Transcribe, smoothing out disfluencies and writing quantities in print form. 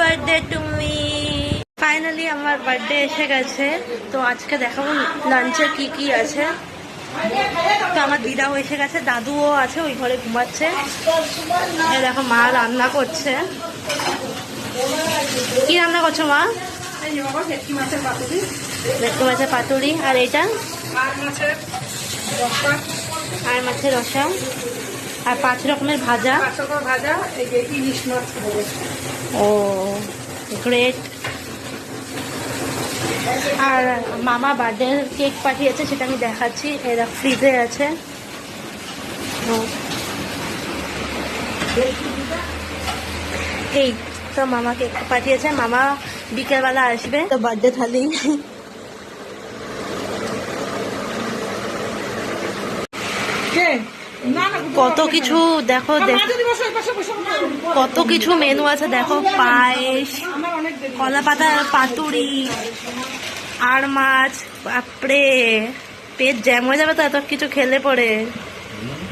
Birthday to me. Finally আমার birthday এসে গেছে। তো আজকে দেখাবো লাঞ্চে কি কি আছে। তো আমার দিদাও এসে গেছে, দাদুও আছে, ওই ঘরে ঘুমাচ্ছে। এই দেখো মা রান্না করছে। কি রান্না করছো মা? ভেটকি মাছের পাতুরি। ভেটকি মাছের পাতুরি। আর এটা আর মাছের রসা। আর মাছের রসা। আর 5 রকমের ভাজা। 5 রকমের ভাজা। এই যে ইলিশ মাছ হবে। ও গ্রেট। আর মামা বার্থডে কেক পাঠিয়েছে, সেটা আমি দেখাচ্ছি। এরা ফ্রিজে আছে। এই তো মামা কেক পাঠিয়েছে। মামা বিকেলবেলা আসবে। তো বার্থডে থালি। কত কিছু দেখো, কত কিছু মেনু আছে দেখো। পায়েস, কলা পাতার পাতুরি, আর মাছ। বাপরে, পেট জ্যাম হয়ে যাবে তো এত কিছু খেলে পরে।